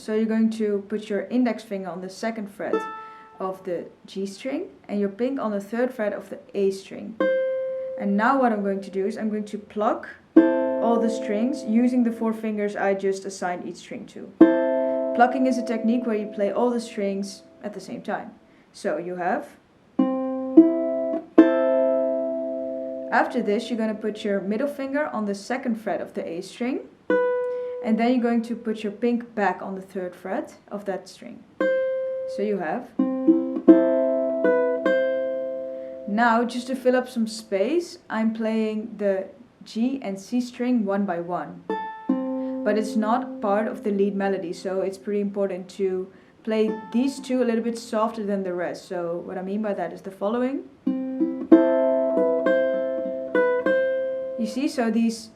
So you're going to put your index finger on the 2nd fret of the G string and your pinky on the 3rd fret of the A string. And now what I'm going to do is I'm going to pluck all the strings using the 4 fingers I just assigned each string to. Plucking is a technique where you play all the strings at the same time. So you have. After this, you're going to put your middle finger on the 2nd fret of the A string, and then you're going to put your pinky back on the 3rd fret of that string. So you have. Now, just to fill up some space, I'm playing the G and C string one by one. But it's not part of the lead melody, so it's pretty important to play these two a little bit softer than the rest. So what I mean by that is the following. You see, so these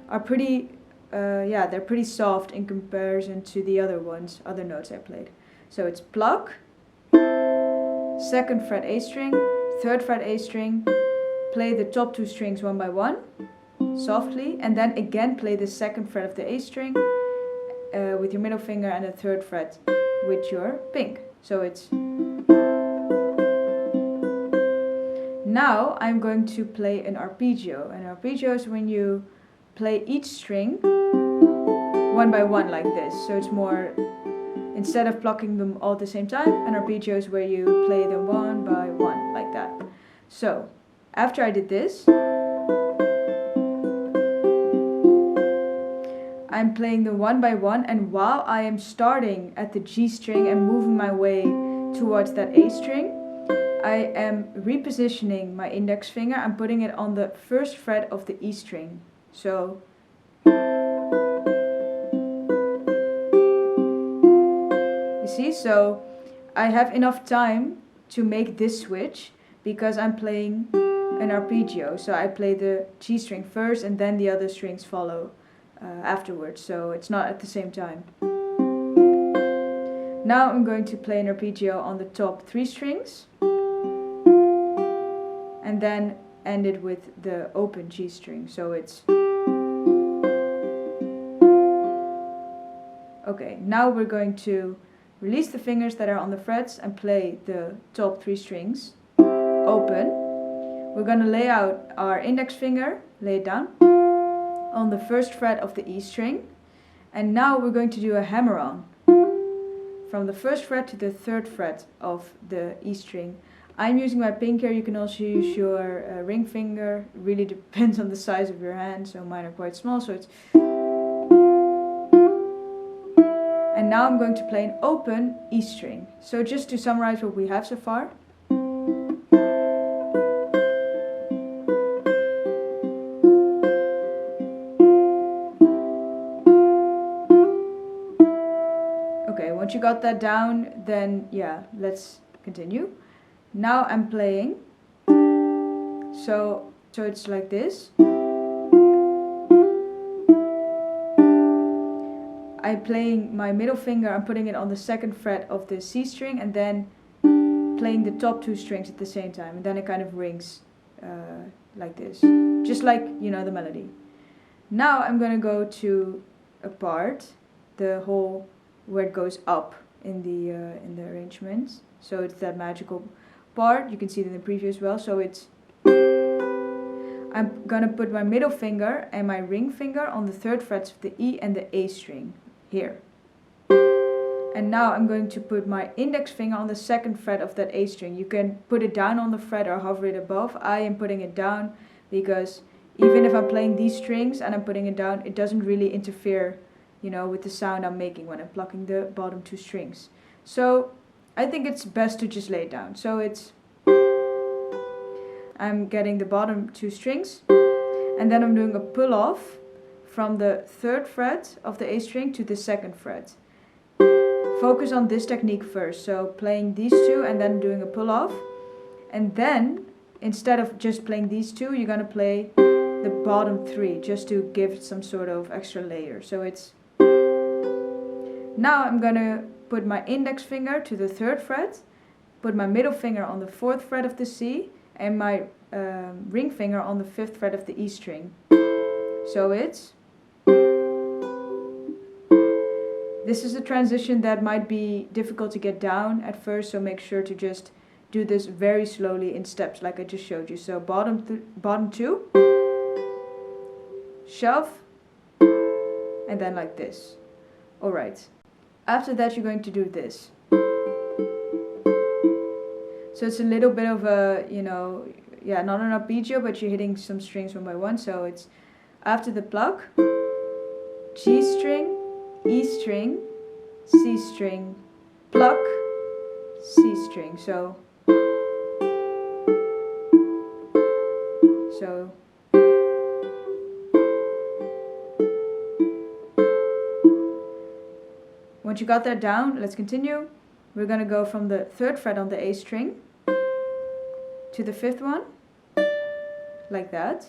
are pretty, they're pretty soft in comparison to the other notes I played. So it's pluck, 2nd fret A string, 3rd fret A string, play the top 2 strings one by one, softly, and then again play the 2nd fret of the A string with your middle finger and the 3rd fret with your pinky. So it's. Now I'm going to play an arpeggio. An arpeggio is when you play each string one by one like this. So it's more, instead of plucking them all at the same time, an arpeggio is where you play them one by one like that. So after I did this, I'm playing them one by one, and while I am starting at the G string and moving my way towards that A string, I am repositioning my index finger and putting it on the 1st fret of the E string. So you see, so I have enough time to make this switch because I'm playing an arpeggio. So I play the G string first and then the other strings follow afterwards, so it's not at the same time. Now I'm going to play an arpeggio on the top 3 strings and then end it with the open G string. So it's. Okay, now we're going to release the fingers that are on the frets and play the top 3 strings open. We're going to lay out our index finger, lay it down, on the 1st fret of the E string, and now we're going to do a hammer-on from the 1st fret to the 3rd fret of the E string. I'm using my pinky here. You can also use your ring finger. It really depends on the size of your hand, so mine are quite small, so it's. And now I'm going to play an open E string. So just to summarize what we have so far. Okay, once you got that down, then yeah, let's continue. Now I'm playing, so it's like this. I'm playing my middle finger, I'm putting it on the 2nd fret of the C string and then playing the top 2 strings at the same time, and then it kind of rings like this, just like, you know, the melody. Now I'm going to go to a part, the whole where it goes up in the arrangements. So it's that magical part. You can see it in the preview as well. So it's. I'm gonna put my middle finger and my ring finger on the 3rd frets of the E and the A string here. And now I'm going to put my index finger on the 2nd fret of that A string. You can put it down on the fret or hover it above. I am putting it down because even if I'm playing these strings and I'm putting it down, it doesn't really interfere, you know, with the sound I'm making when I'm plucking the bottom 2 strings. So I think it's best to just lay it down. So it's. I'm getting the bottom 2 strings and then I'm doing a pull off from the 3rd fret of the A string to the 2nd fret. Focus on this technique first, so playing these 2 and then doing a pull off, and then instead of just playing these 2, you're gonna play the bottom 3 just to give it some sort of extra layer. So it's. Now I'm gonna put my index finger to the 3rd fret, put my middle finger on the 4th fret of the C, and my ring finger on the 5th fret of the E string. So it's. This is a transition that might be difficult to get down at first, so make sure to just do this very slowly in steps like I just showed you. So bottom 2, shove, and then like this. Alright, after that you're going to do this. So it's a little bit of a, you know, yeah, not an arpeggio, but you're hitting some strings one by one. So it's after the pluck, G string, E string, C string, pluck, C string. So once you got that down, let's continue. We're going to go from the 3rd fret on the A string to the 5th one, like that.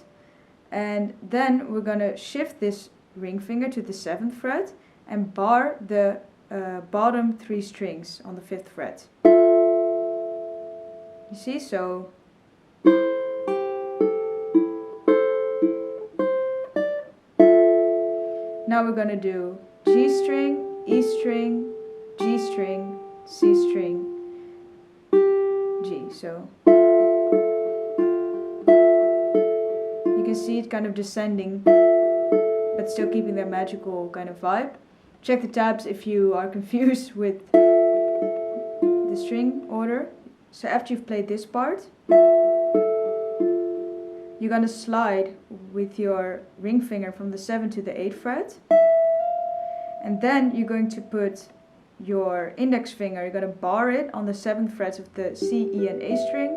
And then we're going to shift this ring finger to the 7th fret and bar the bottom 3 strings on the 5th fret. You see, so now we're going to do G string, E string, G string, C string, G. So you can see it kind of descending, but still keeping that magical kind of vibe. Check the tabs if you are confused with the string order. So after you've played this part, you're going to slide with your ring finger from the 7th to the 8th fret. And then you're going to put your index finger, you're going to bar it on the 7th frets of the C, E and A string.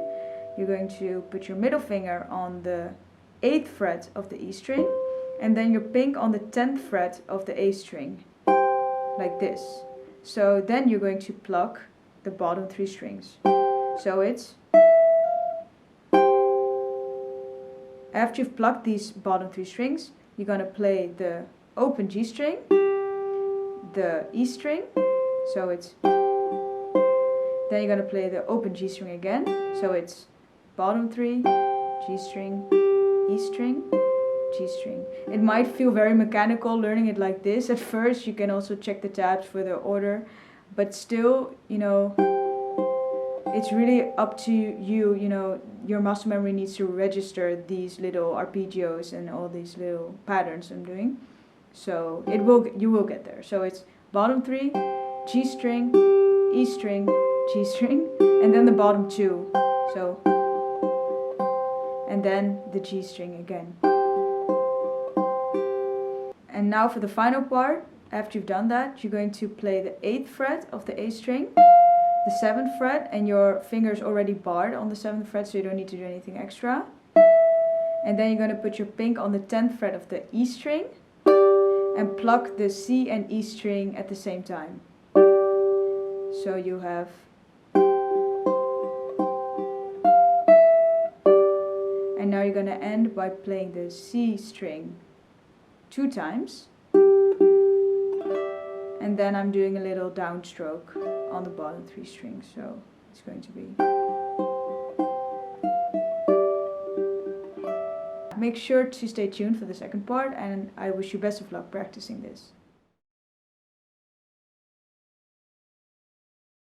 You're going to put your middle finger on the 8th fret of the E string. And then your pink on the 10th fret of the A string. Like this. So then you're going to pluck the bottom 3 strings. So it's, after you've plucked these bottom 3 strings, you're going to play the open G string, the E string, so it's, then you're going to play the open G string again, so it's bottom 3, G string, E string, G string. It might feel very mechanical learning it like this at first. You can also check the tabs for the order, but still, you know, it's really up to you, you know, your muscle memory needs to register these little arpeggios and all these little patterns I'm doing. So you will get there. So it's bottom 3, G string, E string, G string, and then the bottom 2. So, and then the G string again. And now for the final part, after you've done that, you're going to play the 8th fret of the A string, the 7th fret, and your finger's already barred on the 7th fret, so you don't need to do anything extra. And then you're going to put your pink on the 10th fret of the E string and pluck the C and E string at the same time. So you have, and now you're going to end by playing the C string 2 times, and then I'm doing a little downstroke on the bottom 3 strings, so it's going to be. Make sure to stay tuned for the second part, and I wish you best of luck practicing this.